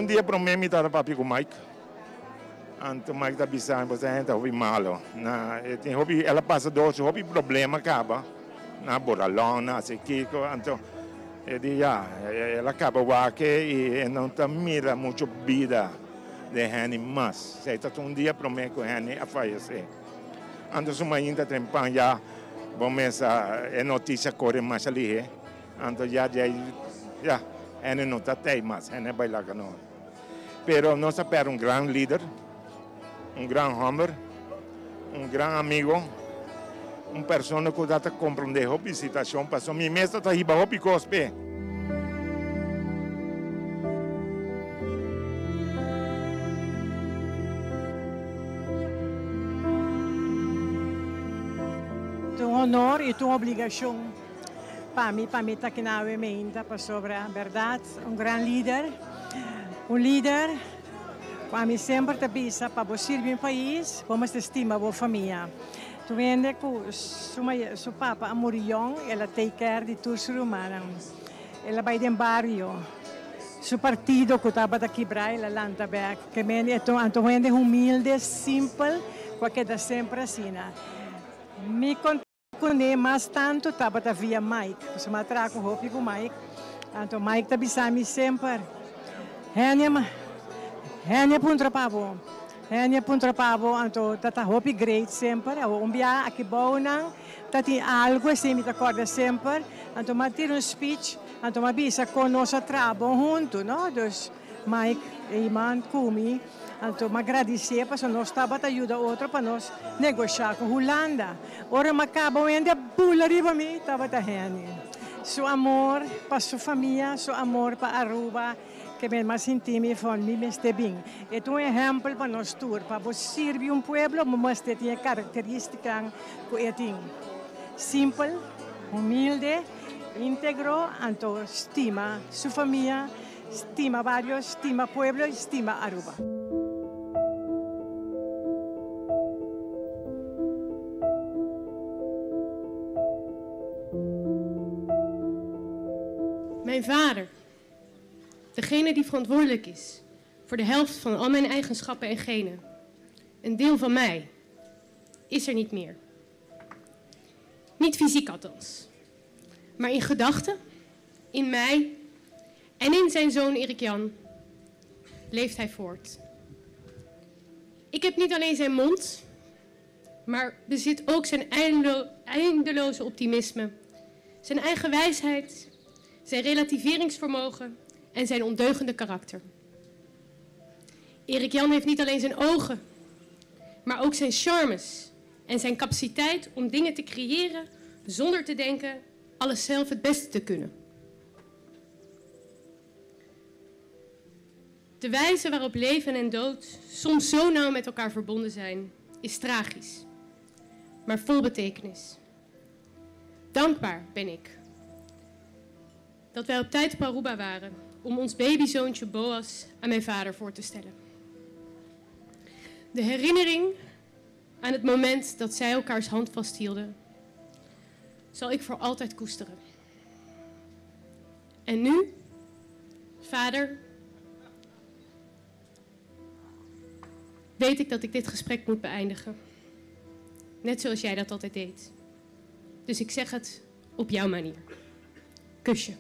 um dia para mim estava papi com Mike. Então Mike está pensando, você é hobby malo. Tem hobby, ela passa dois hobby problema acaba. Na boralão, na sequico, então ela acaba aqui e não está mira muito vida de Henny mas. Sei que um dia para mim que Henny a falecer. Então suma ainda tempo já vamos a notícia corre mais ali. Então já Henny não está aí mais, Henny vai lá que não. Pero nós espera grande líder, grande homem, grande amigo, pessoa que dá compreender a situação, passou minha mesa está aí para o cospe. Tu honor e tu obrigação para mim está aqui na mente para sobre a verdade, grande líder, líder. Para mim sempre te bisa para servir o país, vamos estimar a família. Tu vende que seu papa Amorion, ela take care de todos os humanos. Ela vai no barrio. Seu partido que estava a quebrar, ela lanta back. Que vende, então vende humilde, simples, que dá sempre assim. Me conta mais tanto, estava via Mike. Se me atraco, hopi com Mike. Então Mike está bisami sempre. Hanya pun trapapo. Hanya pun trapapo anto tata hopi great sempre. O umbia aqui bom nang tati algo assim me acorda sempre. Anto matiro speech, anto mabisa com nosso trabalho junto, no? Dus Mike, Iman, Kumi, anto agradecer para nós estava a ajudar outro para nós negociar com Holanda. Ora macabo ainda pula riba mim estava a Hanya. Seu amor para sua família, seu amor para Aruba. Que ben mais intime van mim este bem. É exemplo para nós tour, para servir pueblo, mas tem características que é simples, humilde, íntegro, então estima sua família, estima vários, estima pueblo, estima Aruba. Mijn vader. Degene die verantwoordelijk is voor de helft van al mijn eigenschappen en genen. Een deel van mij is er niet meer. Niet fysiek althans. Maar in gedachten, in mij en in zijn zoon Erik Jan leeft hij voort. Ik heb niet alleen zijn mond, maar bezit ook zijn eindeloze optimisme. Zijn eigen wijsheid, zijn relativeringsvermogen en zijn ondeugende karakter. Erik Jan heeft niet alleen zijn ogen, maar ook zijn charmes en zijn capaciteit om dingen te creëren zonder te denken alles zelf het beste te kunnen. De wijze waarop leven en dood soms zo nauw met elkaar verbonden zijn, is tragisch, maar vol betekenis. Dankbaar ben ik dat wij op tijd op Aruba waren om ons babyzoontje Boas aan mijn vader voor te stellen. De herinnering aan het moment dat zij elkaars hand vasthielden, zal ik voor altijd koesteren. En nu, vader, weet ik dat ik dit gesprek moet beëindigen. Net zoals jij dat altijd deed. Dus ik zeg het op jouw manier. Kusje.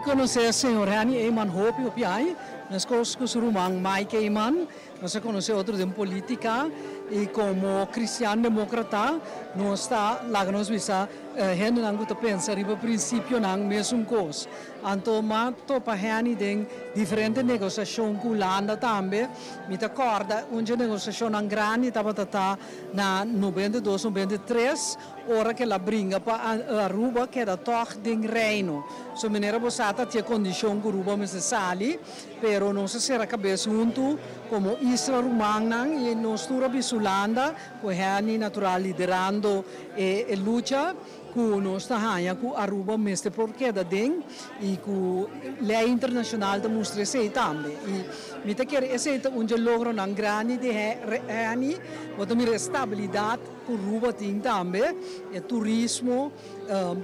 Conhecer a senhora Hani Eman Hopi Opiai, nós conhecemos o Rumang Mike Eman, nós conhecemos outro de política e como cristão democrata, nós está lá que nós visa gente não está pensar riba princípio não mesmo coisa. Então, mas topa Hani tem diferente negociação com Holanda também. Me acorda uma negociação não grande estava na 92, 93, hora que ela brinca para Aruba que era toch de reino. So maneira bosata tinha condição que Aruba me se sali, pero não se será cabeça junto como Israel Rumang e nós tura bis Holanda, com Hani natural liderando e luta que nós está com Aruba mestre porque da den e com lei internacional da mostra sei também e me te quer esse onde logro nan grande de hani mas também estabilidade com Aruba tem também é turismo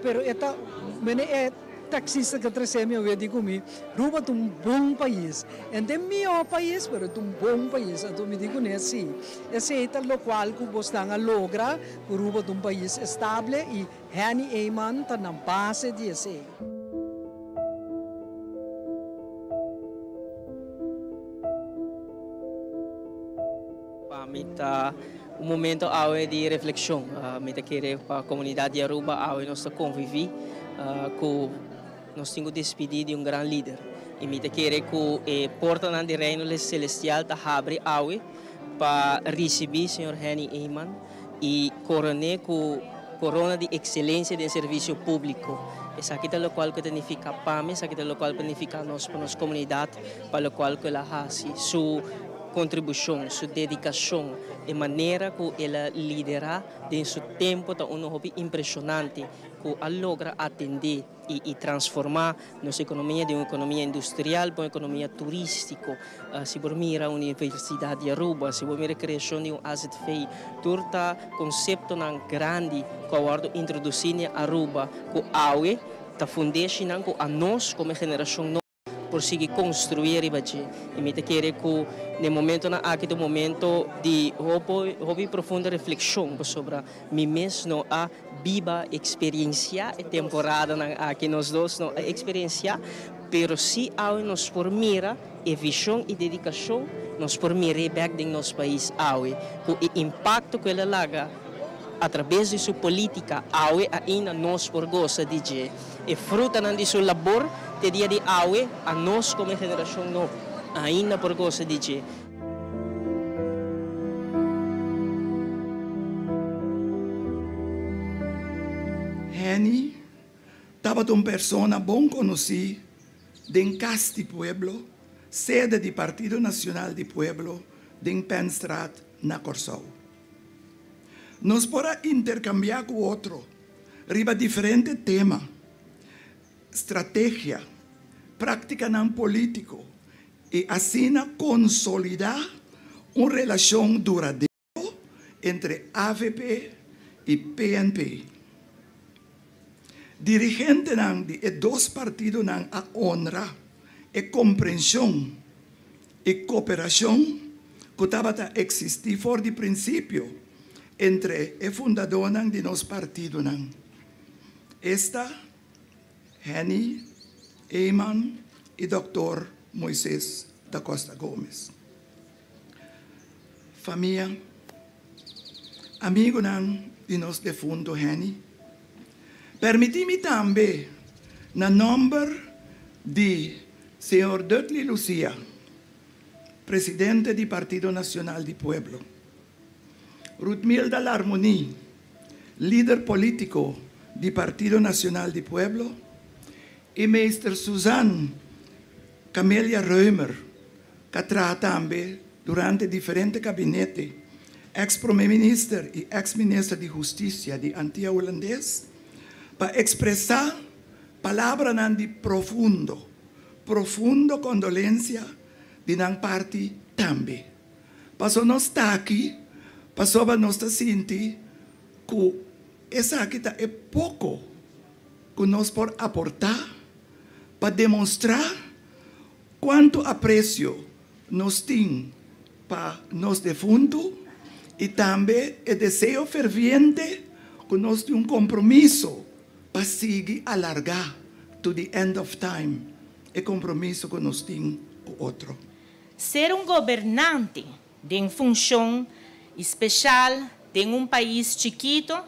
pero eta mene é taxista que trazemos eu digo me Aruba é bom país é meu país pero é bom país então me digo nesse esse é o qual que você está a lograr Aruba é país estável e Hani Eyman está na base disso. Para mim está momento de reflexão. Me querer para a comunidade de Aruba nós conviver com nós temos despedir de grande líder. E me querer que a porta do reino celestial está abre para receber o Senhor Hani Eyman e coronar com corona de excelência de serviço público. Essa aqui é o qual significa PAME, essa aqui é o qual significa nossa comunidade, para o qual ela faz sua contribuição, sua dedicação, e maneira que ela lidera em seu tempo, é um hobby impressionante, que ela logra atender e transformar nossa economia de uma economia industrial para uma economia turística. Se você mira a Universidade de Aruba, se você mira a criação de asset fee, todo o conceito grande que eu introduzi em Aruba, que a fundação que a nós, como geração, por seguir construir e me querer que no momento aqui momento de hobby profunda reflexão sobre mim mesmo a viva experiência e temporada aqui nós dois a experiência, pero se nos por mira e visão e dedicação nos por mira back em nosso país com o impacto que ela laga através de sua política ainda nós por gosta de e fruta de seu labor te dia de a nós como geração nova ainda por gosta de Hani estava uma pessoa bom conhecida em Casti Pueblo, sede do Partido Nacional de Pueblo, em Penstraat, na Corsau. Nós podemos intercambiar com outro, riba diferente tema, estratégia, prática não político, e assim consolidar uma relação duradoura entre AVP e PNP. Dirigente de dois partidos a honra e compreensão e cooperação que estava a existir fora de princípio entre o fundador de nosso partido. Esta, Hani Eyman e Dr. Moisés da Costa Gomes. Família, amigo de nosso defunto Hani, permiti-me também, na nome de Sr. Dudley Lucia, presidente do Partido Nacional de Pueblo, Ruthmilda Larmoni, líder político do Partido Nacional de Pueblo, e Meister Suzanne Camelia Reumer, que trata também, durante diferentes gabinetes, ex-primeiro-ministro e ex-ministro de Justiça de Antilha Holandês, para expressar palavras de profundo condolência de nossa parte também. Passou nós está aqui, passou para nós sentir que essa aqui é pouco que nós podemos aportar para demonstrar quanto apreço nós temos para nós defuntos e também o desejo ferviente que nós temos compromisso para seguir alargar to the end of time e compromisso que nós temos com o outro. Ser governante de função especial de país chiquito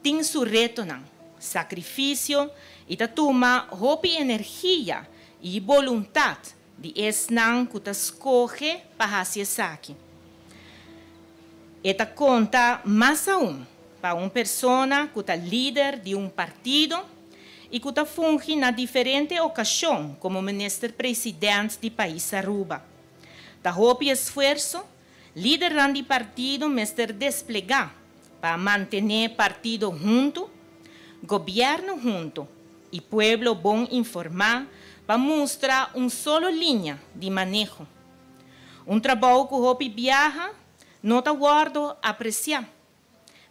tem seu reto, sacrifício e toma roupa energia e vontade de esnan que escolhe para fazer isso. E conta mais para pessoa que é líder de partido e que funge na diferente ocasião como ministro-presidente do país Aruba. Roupa esforço, líder do partido, desplegar para manter o partido junto, gobierno junto y pueblo bom informar para mostrar solo linha de manejo. Trabalho que hopi viaja não está guardo apreciar,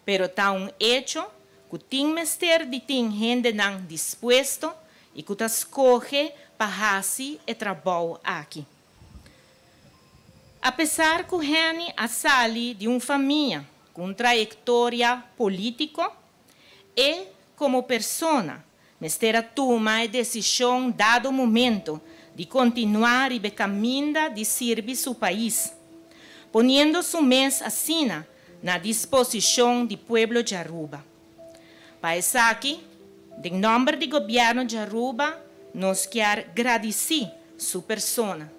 pero está hecho que tem mester de tem gente não disposto e que está escolhe para fazer o trabalho aqui. Apesar que Henny sale de família com trajetória política e como pessoa, mester toma a decisão dado o momento de continuar e caminhar de servir seu país, ponendo seu mês assina na disposição do povo de Aruba. Para isso aqui, em nome do governo de Aruba, nós queremos agradecer sua pessoa,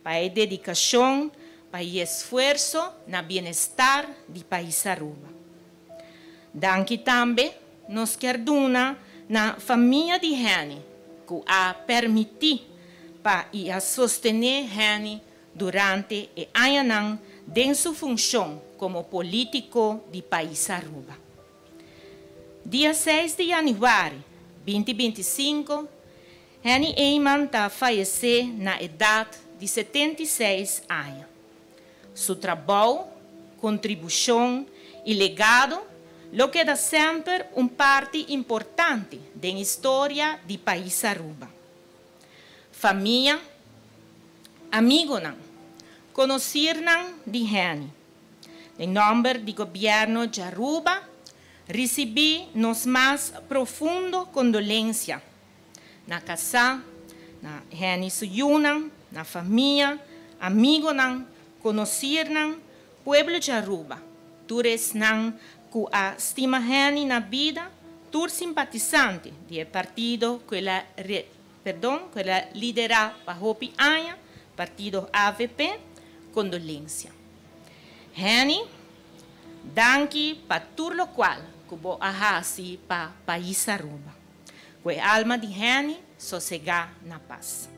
para a dedicação, para o esforço na bem-estar do país Aruba. Danke também, nós queremos dar na família de Henny, que a permitir para sostener Henny durante o ano de sua função como político do país Aruba. Dia 6 de janeiro de 2025, Henny Eyman faleceu na idade de 76 anos. Seu trabalho, contribuição e legado lo queda sempre parte importante da história do país Aruba. Família, amigos, conheceram de Henny. Em nome do governo de Aruba, recebi nos mais profundo condolência na casa, na Henny Suyuna, na família, amigos, conheceram povo de Aruba, todos que a estima Henny na vida, tur simpatizante do partido que ela lidera para Hopi Aya, partido AVP, condolência. Henny, danke para tudo o qual que vou fazer para o país Aruba. Que a alma de Henny sossegar na paz.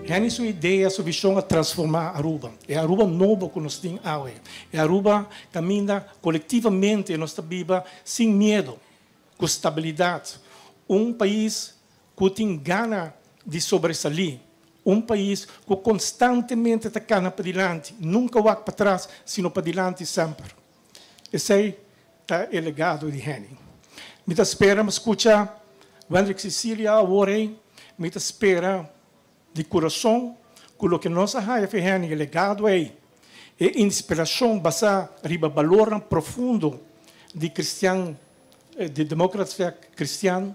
Henny sua ideia, sua visão é transformar Aruba. É Aruba novo que nós temos hoje. É Aruba caminha coletivamente em nossa vida sem medo, com estabilidade. País que tem gana de sobressair. País que constantemente está caminhando para diante. Nunca vai para trás, sino para diante sempre. Esse é o legado de Henny. Me espera, me escuta, Wendrik Cecilia, agora, me espera de coração, com o que nós fazemos, Henny, o legado é inspiração basada riba valor profundo de cristão, de democracia cristã,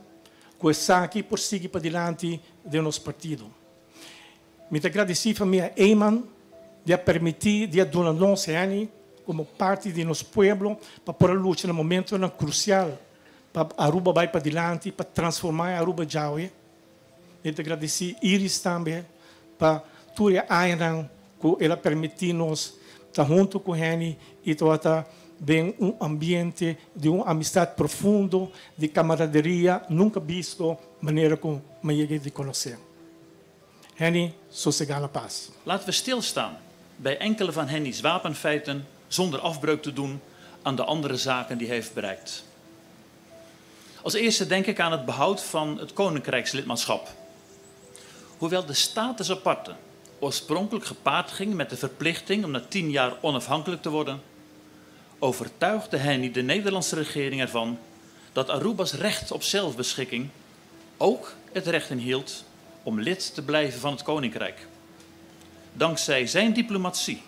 que está aqui por seguir para diante de nosso partido. Me agradeço a família Eyman de permitir, de donar-nos Henny como parte de nosso povo para pôr a luta no momento crucial para Aruba vai para diante, para transformar Aruba Jaui. Eu agradeço a Iris também, para tudo a que ela permitiu-nos estar junto com Henny e estar bem ambiente de uma amizade profunda, de camaraderia, nunca visto maneira como me cheguei de conhecer. Henny, sossegar na paz. Laten we stilstaan bij enkele van Henny's wapenfeiten zonder afbreuk te doen aan de andere zaken die hij heeft bereikt. Als eerste denk ik aan het behoud van het koninkrijkslidmaatschap. Hoewel de status aparte oorspronkelijk gepaard ging met de verplichting om na 10 jaar onafhankelijk te worden, overtuigde Henny de Nederlandse regering ervan dat Aruba's recht op zelfbeschikking ook het recht inhield om lid te blijven van het koninkrijk. Dankzij zijn diplomatie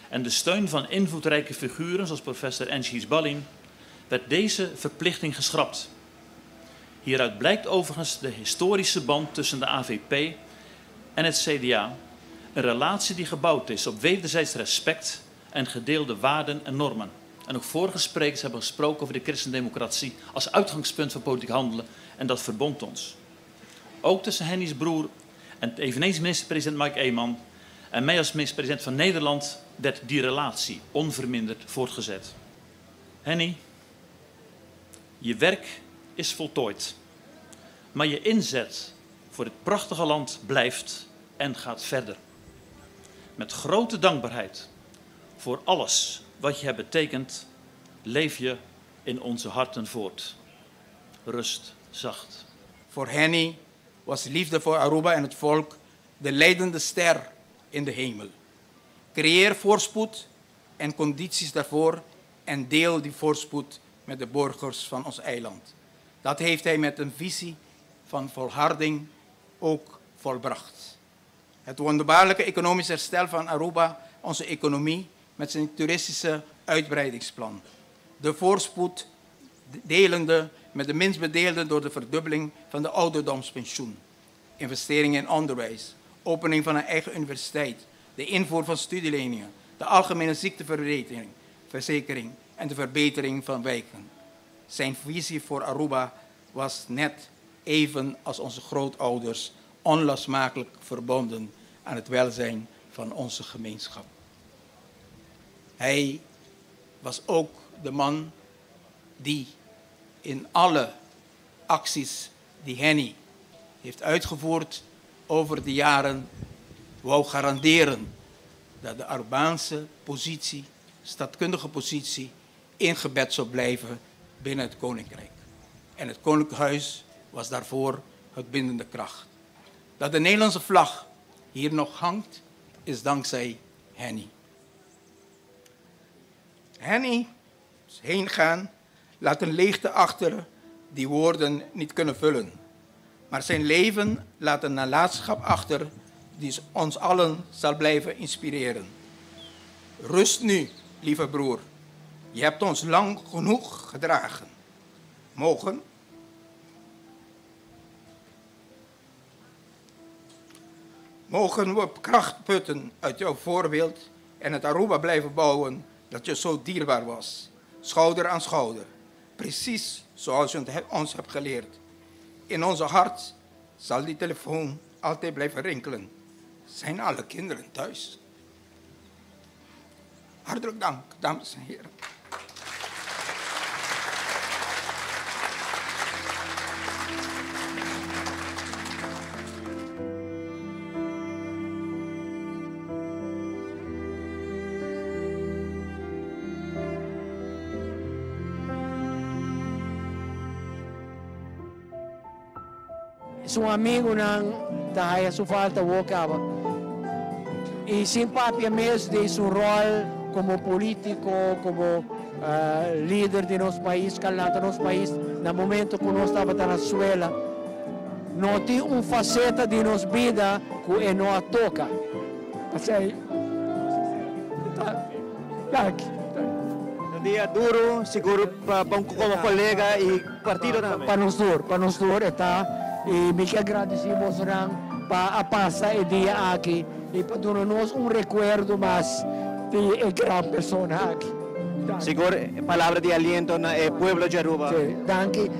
en de steun van invloedrijke figuren zoals professor Encik Balin werd deze verplichting geschrapt. Hieruit blijkt overigens de historische band tussen de AVP en het CDA, een relatie die gebouwd is op wederzijds respect en gedeelde waarden en normen. En ook vorige sprekers hebben gesproken over de christendemocratie als uitgangspunt van politiek handelen en dat verbond ons. Ook tussen Henny's broer en eveneens minister-president Mike Eyman en mij als minister-president van Nederland werd die relatie onverminderd voortgezet. Henny, je werk is voltooid, maar je inzet voor dit prachtige land blijft en gaat verder. Met grote dankbaarheid voor alles wat je hebt betekend, leef je in onze harten voort. Rust zacht. Voor Henny was liefde voor Aruba en het volk de leidende ster in de hemel. Creëer voorspoed en condities daarvoor en deel die voorspoed met de burgers van ons eiland. Dat heeft hij met een visie van volharding ook volbracht. Het wonderbaarlijke economisch herstel van Aruba, onze economie, met zijn toeristische uitbreidingsplan. De voorspoed delende met de minstbedeelden door de verdubbeling van de ouderdomspensioen. Investeringen in onderwijs, opening van een eigen universiteit, de invoer van studieleningen, de algemene ziekteverzekering en de verbetering van wijken. Zijn visie voor Aruba was net even als onze grootouders onlosmakelijk verbonden aan het welzijn van onze gemeenschap. Hij was ook de man die in alle acties die Henny heeft uitgevoerd over de jaren wou garanderen dat de Arubaanse positie, staatkundige positie, ingebed zou blijven binnen het Koninkrijk. En het Koninklijk Huis was daarvoor het bindende kracht. Dat de Nederlandse vlag hier nog hangt, is dankzij Henny. Henny is heengaan, laat een leegte achter die woorden niet kunnen vullen. Maar zijn leven laat een nalatenschap achter die ons allen zal blijven inspireren. Rust nu, lieve broer. Je hebt ons lang genoeg gedragen. Mogen we kracht putten uit jouw voorbeeld en het Aruba blijven bouwen dat je zo dierbaar was. Schouder aan schouder. Precies zoals je ons hebt geleerd. In onze hart zal die telefoon altijd blijven rinkelen. Zijn alle kinderen thuis? Hartelijk dank, dames en heren. Su amigo nang dahaya su falta wokaba. Y simpatía mes de su rol como político, como líder de nuestro país, calante de nuestro país, en el momento que nós estava na Venezuela, não tem faceta de nossa vida que não toca. Assim, Um dia duro, seguro para como colega e partido também. Para nós dois está. E me agradecemos para a passar o dia aqui e para dar-nos recuerdo mais de grande pessoa aqui. Seguro, palavra de aliento no pueblo de Aruba. Sí, danke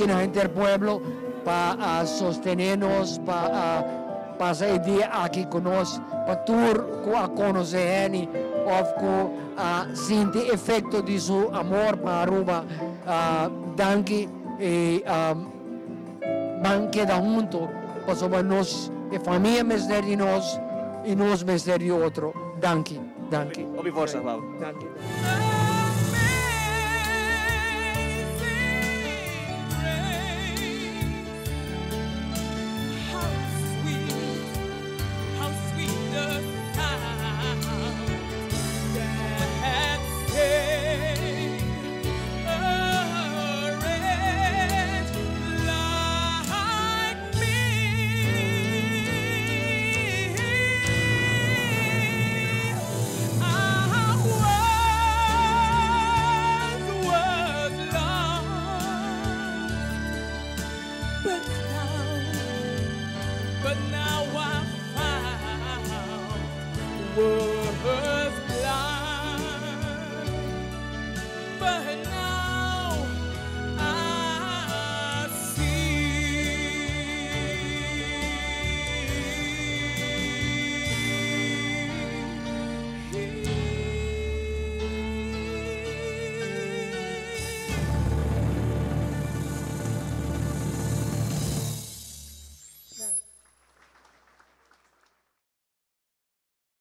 na gente del pueblo para sostenernos, para passar o dia aqui conosco, para tour conhecer ele, ou sentir o efeito de seu amor para Aruba. Danke e queda junto, para nós, a família mestre de nós e nós mestre de outro. Danke. Obi força, Paulo. Danke. But now I found the world.